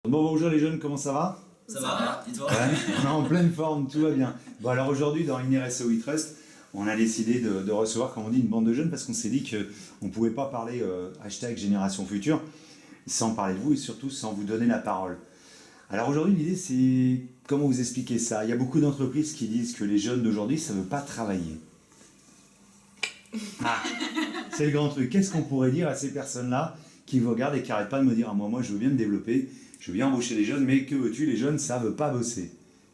Bon, bonjour les jeunes, comment ça va? Ça va, et toi? Ouais, on est en pleine forme, tout va bien. Bon, alors aujourd'hui, dans INRSO We Trust, on a décidé de recevoir, comme on dit, une bande de jeunes parce qu'on s'est dit qu'on ne pouvait pas parler hashtag Génération Future sans parler de vous et surtout sans vous donner la parole. Alors aujourd'hui, l'idée, c'est comment vous expliquer ça? Il y a beaucoup d'entreprises qui disent que les jeunes d'aujourd'hui, ça ne veut pas travailler. Ah, c'est le grand truc. Qu'est-ce qu'on pourrait dire à ces personnes-là qui vous regardent et qui n'arrêtent pas de me dire « Ah, moi, je veux bien me développer, je veux bien embaucher des jeunes, mais que veux-tu, les jeunes, ça ne veut pas bosser ».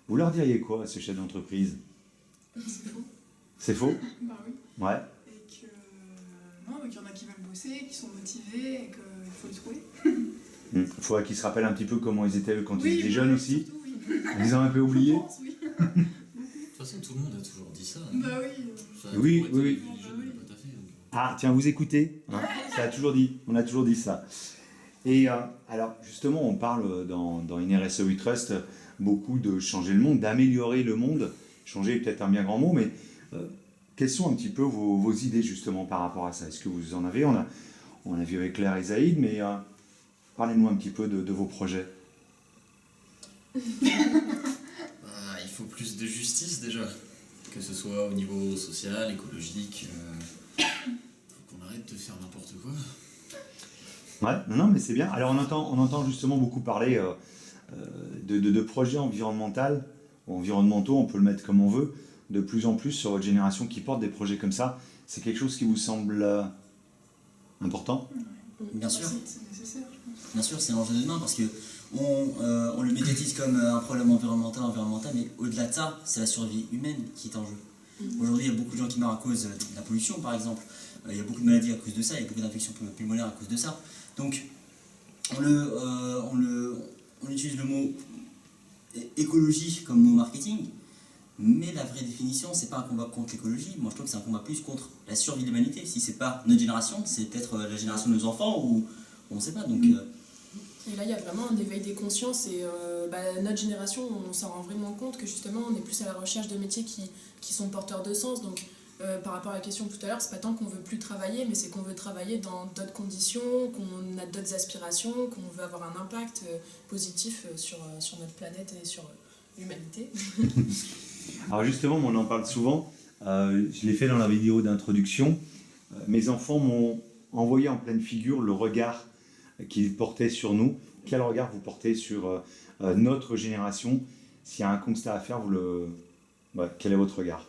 Vous leur diriez quoi à ce chef d'entreprise? C'est faux. C'est faux? Bah oui. Ouais. Et que non, donc il y en a qui veulent bosser, qui sont motivés et qu'il faut les trouver. Il faudrait qu'ils se rappellent un petit peu comment ils étaient quand ils Oui, étaient jeunes aussi. surtout, oui. Ils ont un peu oublié. Je pense, oui. De toute façon, tout le monde a toujours dit ça. Bah oui. Ça a Oui, toujours été oui. Les jeunes ne l'ont pas taffé. Ah, tiens, vous écoutez hein, ça a toujours dit, on a toujours dit ça. Et alors, justement, on parle dans INRSO We Trust beaucoup de changer le monde, d'améliorer le monde. Changer est peut-être un bien grand mot, mais quelles sont un petit peu vos idées justement par rapport à ça? Est-ce que vous en avez? On a vu avec Claire et Zaïd, mais parlez-nous un petit peu de vos projets. Il faut plus de justice déjà, que ce soit au niveau social, écologique. Faut qu'on arrête de faire n'importe quoi. Ouais, non, mais c'est bien. Alors on entend justement beaucoup parler de projets environnementaux, on peut le mettre comme on veut, de plus en plus sur votre génération qui porte des projets comme ça. C'est quelque chose qui vous semble important? Bien sûr. C'est nécessaire, je pense. Bien sûr, c'est l'enjeu de demain parce que on le médiatise comme un problème environnemental, mais au-delà de ça, c'est la survie humaine qui est en jeu. Aujourd'hui, il y a beaucoup de gens qui meurent à cause de la pollution, par exemple. Il y a beaucoup de maladies à cause de ça, il y a beaucoup d'infections pulmonaires à cause de ça. Donc, on utilise le mot écologie comme mot marketing, mais la vraie définition, c'est pas un combat contre l'écologie. Moi, je trouve que c'est un combat plus contre la survie de l'humanité. Si c'est pas notre génération, c'est peut-être la génération de nos enfants ou on ne sait pas. Donc, Et là, il y a vraiment un éveil des consciences et notre génération, on s'en rend vraiment compte que justement, on est plus à la recherche de métiers qui sont porteurs de sens. Donc, par rapport à la question tout à l'heure, c'est pas tant qu'on veut plus travailler, mais c'est qu'on veut travailler dans d'autres conditions, qu'on a d'autres aspirations, qu'on veut avoir un impact positif sur notre planète et sur l'humanité. Alors justement, on en parle souvent. Je l'ai fait dans la vidéo d'introduction. Mes enfants m'ont envoyé en pleine figure le regard qu'ils portaient sur nous. Quel regard vous portez sur notre génération? S'il y a un constat à faire, quel est votre regard?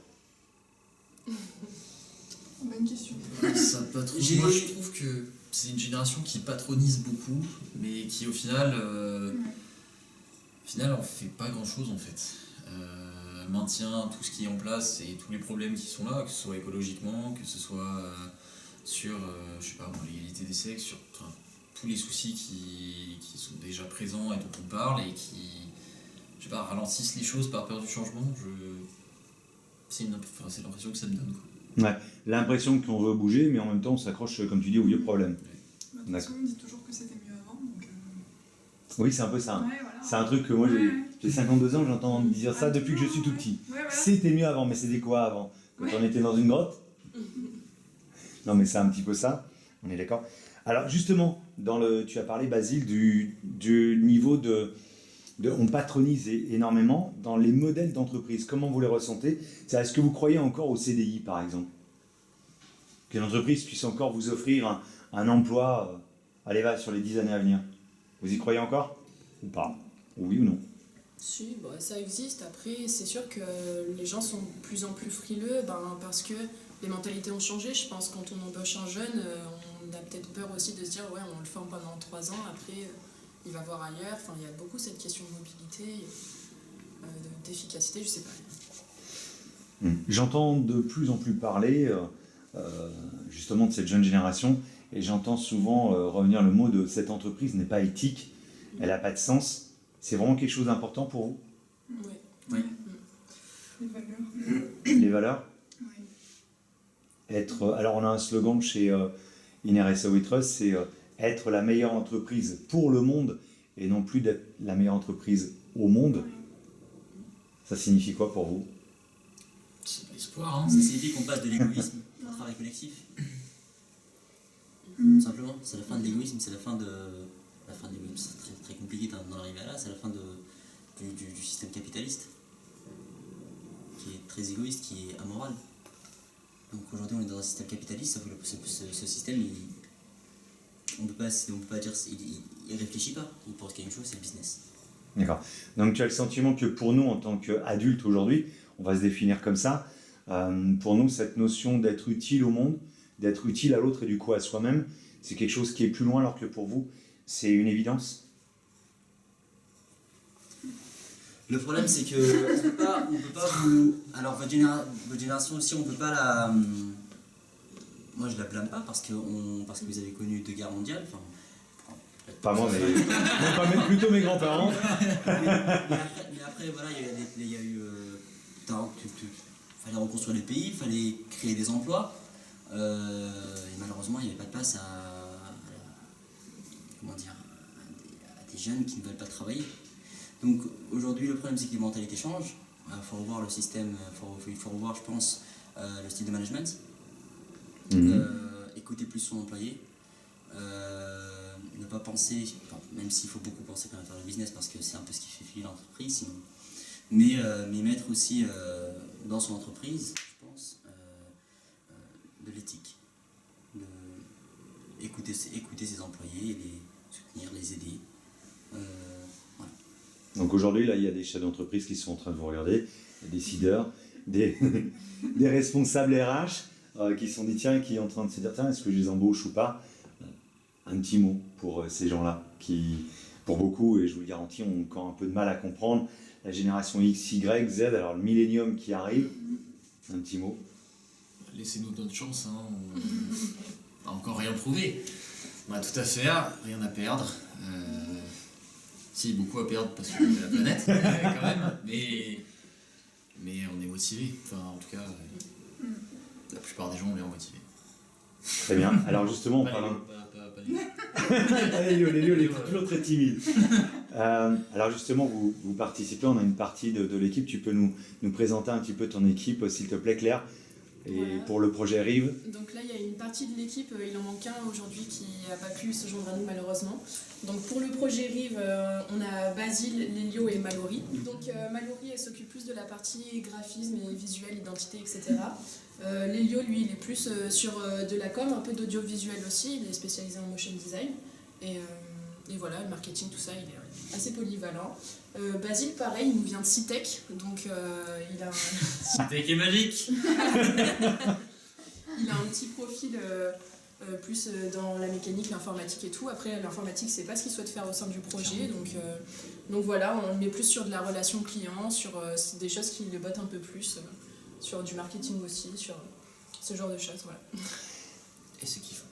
Bonne question. Ça patronise. Moi, je trouve que c'est une génération qui patronise beaucoup, mais qui au final, on fait pas grand-chose en fait. Maintient tout ce qui est en place et tous les problèmes qui sont là, que ce soit écologiquement, que ce soit sur, je sais pas, l'égalité des sexes, sur tous les soucis qui sont déjà présents et dont on parle et qui, je sais pas, ralentissent les choses par peur du changement. C'est l'impression que ça me donne, quoi. Ouais, l'impression qu'on veut bouger, mais en même temps on s'accroche, comme tu dis, au vieux problème. Bah, de toute façon, on dit toujours que c'était mieux avant. Donc, Oui, c'est un peu ça. ouais, voilà. C'est un truc que moi Ouais. j'ai 52 ans, j'entends dire ça depuis que je suis tout petit. Ouais, voilà. C'était mieux avant, mais c'était quoi avant? Quand on était dans une grotte? Non, mais c'est un petit peu ça, on est d'accord. Alors justement, tu as parlé, Basile, du niveau on patronise énormément dans les modèles d'entreprise. Comment vous les ressentez? Est-ce que vous croyez encore au CDI, par exemple? Qu'une entreprise puisse encore vous offrir un emploi sur les 10 années à venir? Vous y croyez encore? Ou pas? Oui ou non? Si, ça existe. Après, c'est sûr que les gens sont de plus en plus frileux parce que les mentalités ont changé. Je pense que quand on embauche un jeune, on a peut-être peur aussi de se dire ouais, on le forme pendant 3 ans, après il va voir ailleurs. Enfin, il y a beaucoup cette question de mobilité, d'efficacité, je sais pas. J'entends de plus en plus parler justement de cette jeune génération et j'entends souvent revenir le mot de cette entreprise n'est pas éthique, elle n'a pas de sens. C'est vraiment quelque chose d'important pour vous? Oui. Les valeurs. Les valeurs? Oui. Alors on a un slogan chez INRSO We Trust, c'est être la meilleure entreprise pour le monde et non plus d'être la meilleure entreprise au monde. Ça signifie quoi pour vous? C'est de l'espoir, hein. ça signifie qu'on passe de l'égoïsme au travail collectif. Tout simplement, c'est la fin de l'égoïsme, c'est la fin de la fin c'est très, très compliqué d'en arriver à là, c'est la fin du système capitaliste, qui est très égoïste, qui est amoral. Donc aujourd'hui on est dans un système capitaliste, sauf que ce système, on peut pas dire, il réfléchit pas, il pense qu'il y a une chose, c'est le business. D'accord. Donc tu as le sentiment que pour nous, en tant qu'adultes aujourd'hui, on va se définir comme ça, pour nous, cette notion d'être utile au monde, d'être utile à l'autre et du coup à soi-même, c'est quelque chose qui est plus loin, alors que pour vous, c'est une évidence. Le problème, c'est que on peut pas vous... Alors, votre génération aussi, on peut pas la... Moi, je la blâme pas parce que vous avez connu 2 guerres mondiales. Enfin, Pas moi, mais plutôt mes grands-parents. mais après, voilà, il y a eu... fallait reconstruire les pays, il fallait créer des emplois. Et malheureusement, il n'y avait pas de place à des jeunes qui ne veulent pas travailler. Donc aujourd'hui, le problème, c'est que les mentalités changent. Il faut revoir le système, il faut revoir, je pense, le style de management. Écouter plus son employé. Ne pas penser, même s'il faut beaucoup penser quand même à faire le business, parce que c'est un peu ce qui fait filer l'entreprise, sinon. Mais mettre aussi dans son entreprise, je pense, de l'éthique. Écouter ses employés, les soutenir, les aider. Voilà. Donc aujourd'hui, là, il y a des chefs d'entreprise qui sont en train de vous regarder, des décideurs, des responsables RH qui se sont dit, tiens, qui sont en train de se dire, tiens, est-ce que je les embauche ou pas? Un petit mot pour ces gens-là qui, pour beaucoup, et je vous le garantis, ont encore un peu de mal à comprendre la génération X, Y, Z, alors le millénium qui arrive. Un petit mot. Laissez-nous notre chance, hein. On n'a encore rien prouvé. On a tout à faire, rien à perdre. Si, beaucoup à perdre parce que la planète, quand même. Mais on est motivé. Enfin, en tout cas, la plupart des gens ont l'air motivés. Très bien. Alors justement, en parlant... Léo, il est toujours très timide. Alors justement, vous participez, on a une partie de l'équipe. Tu peux nous présenter un petit peu ton équipe, s'il te plaît, Claire. Et voilà. pour le projet Rive. Donc là, il y a une partie de l'équipe, il en manque un aujourd'hui qui n'a pas pu se joindre à nous malheureusement. Donc pour le projet Rive, on a Basile, Lélio et Mallory. Donc Mallory, elle s'occupe plus de la partie graphisme et visuel, identité, etc. Lélio, lui, il est plus sur de la com, un peu d'audiovisuel aussi, il est spécialisé en motion design. Et voilà, le marketing, tout ça, il est assez polyvalent. Basile, pareil, il nous vient de Citech, donc il a Citech est magique. il a un petit profil plus dans la mécanique, l'informatique et tout. Après, l'informatique, c'est pas ce qu'il souhaite faire au sein du projet, donc voilà, on le met plus sur de la relation client, sur des choses qui le bottent un peu plus, sur du marketing aussi, sur ce genre de choses, voilà. Et c'est kiffant.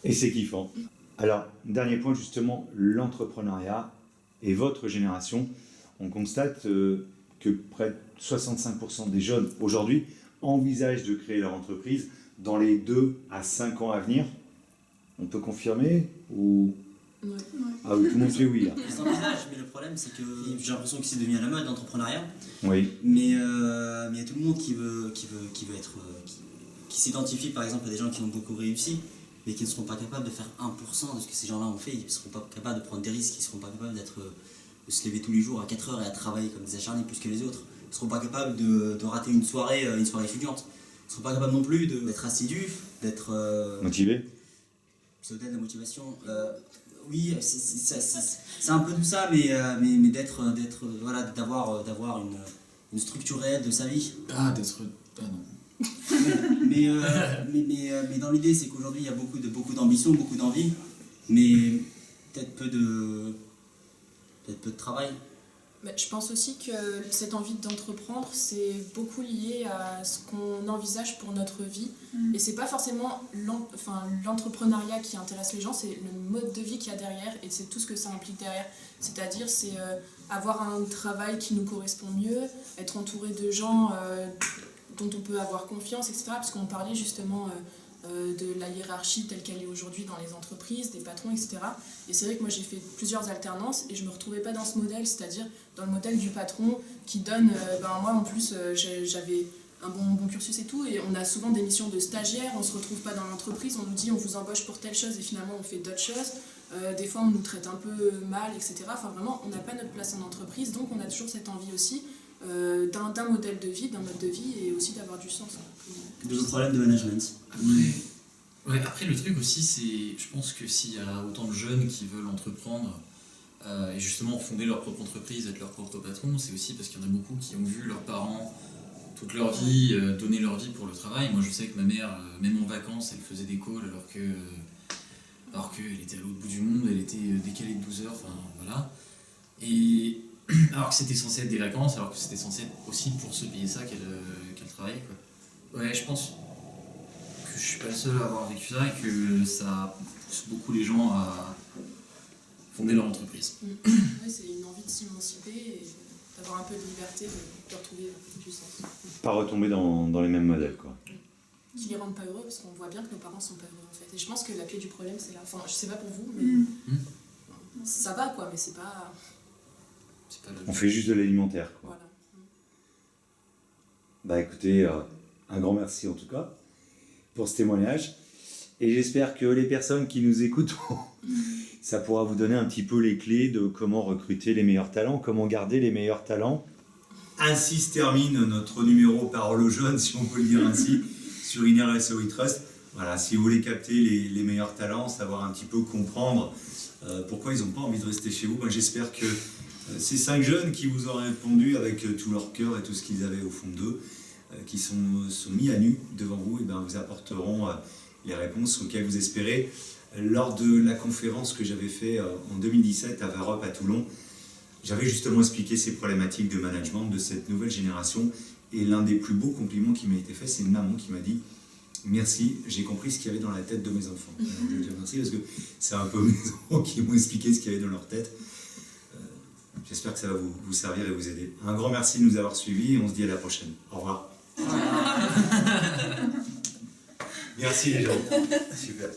Et c'est kiffant. Alors, dernier point, justement, l'entrepreneuriat et votre génération. On constate que près de 65% des jeunes aujourd'hui envisagent de créer leur entreprise dans les 2 à 5 ans à venir. On peut confirmer ou... Ouais. Ah oui, tout le monde fait oui là. Ils s'envisagent, mais le problème, c'est que j'ai l'impression que c'est devenu à la mode, l'entrepreneuriat. Oui. Mais il y a tout le monde qui veut être... qui s'identifie par exemple à des gens qui ont beaucoup réussi, mais qui ne seront pas capables de faire 1% de ce que ces gens-là ont fait. Ils ne seront pas capables de prendre des risques, ils ne seront pas capables de se lever tous les jours à 4 heures et à travailler comme des acharnés plus que les autres. Ils ne seront pas capables de rater une soirée étudiante. Ils ne seront pas capables non plus d'être assidus, d'être... Motivé. C'est au-delà de la motivation. Oui, c'est un peu tout ça, mais voilà, d'avoir une structure réelle de sa vie. Ah, d'être... Ah non. mais dans l'idée, c'est qu'aujourd'hui, il y a beaucoup d'ambition, beaucoup d'envie, mais peut-être peu de travail. Mais je pense aussi que cette envie d'entreprendre, c'est beaucoup lié à ce qu'on envisage pour notre vie. Et c'est pas forcément l'entrepreneuriat qui intéresse les gens, c'est le mode de vie qu'il y a derrière et c'est tout ce que ça implique derrière. C'est-à-dire, c'est avoir un travail qui nous correspond mieux, être entouré de gens dont on peut avoir confiance, etc. Parce qu'on parlait justement de la hiérarchie telle qu'elle est aujourd'hui dans les entreprises, des patrons, etc. Et c'est vrai que moi j'ai fait plusieurs alternances et je me retrouvais pas dans ce modèle, c'est-à-dire dans le modèle du patron qui donne, moi en plus j'avais un bon cursus et tout, et on a souvent des missions de stagiaires, on se retrouve pas dans l'entreprise, on nous dit on vous embauche pour telle chose et finalement on fait d'autres choses. Des fois, on nous traite un peu mal, etc. Enfin, vraiment, on n'a pas notre place en entreprise, donc on a toujours cette envie aussi d'un modèle de vie, d'un mode de vie, et aussi d'avoir du sens. De nos problèmes de management. Après, le truc aussi, c'est, je pense que s'il y a autant de jeunes qui veulent entreprendre et justement fonder leur propre entreprise, être leur propre patron, c'est aussi parce qu'il y en a beaucoup qui ont vu leurs parents toute leur vie donner leur vie pour le travail. Moi, je sais que ma mère, même en vacances, elle faisait des calls alors qu'elle était à l'autre bout du monde, elle était décalée de 12 heures, enfin voilà. Et alors que c'était censé être des vacances, alors que c'était censé être aussi pour se payer ça qu'elle travaillait, quoi. Ouais, je pense que je suis pas le seul à avoir vécu ça et que ça pousse beaucoup les gens à fonder leur entreprise. Oui, c'est une envie de s'émanciper et d'avoir un peu de liberté, de retrouver du sens. Pas retomber dans les mêmes modèles, quoi. Qui les rendent pas heureux, parce qu'on voit bien que nos parents sont pas heureux en fait. Et je pense que la clé du problème c'est là. Enfin, je sais pas pour vous, mais ça va quoi, mais c'est pas. On fait juste de l'alimentaire, quoi. Voilà. Bah écoutez, un grand merci en tout cas pour ce témoignage. Et j'espère que les personnes qui nous écoutent, ça pourra vous donner un petit peu les clés de comment recruter les meilleurs talents, comment garder les meilleurs talents. Ainsi se termine notre numéro Parole aux jeunes, si on peut le dire ainsi, sur Inner SOE Trust. Voilà, si vous voulez capter les meilleurs talents, savoir un petit peu comprendre pourquoi ils n'ont pas envie de rester chez vous, ben, j'espère que ces 5 jeunes qui vous ont répondu avec tout leur cœur et tout ce qu'ils avaient au fond d'eux, qui sont mis à nu devant vous, et ben, vous apporteront les réponses auxquelles vous espérez. Lors de la conférence que j'avais fait en 2017 à Varop à Toulon, j'avais justement expliqué ces problématiques de management de cette nouvelle génération. Et l'un des plus beaux compliments qui m'a été fait, c'est une maman qui m'a dit « Merci, j'ai compris ce qu'il y avait dans la tête de mes enfants. » Je veux dire merci parce que c'est un peu mes enfants qui m'ont expliqué ce qu'il y avait dans leur tête. J'espère que ça va vous servir et vous aider. Un grand merci de nous avoir suivis et on se dit à la prochaine. Au revoir. Merci les gens. Super.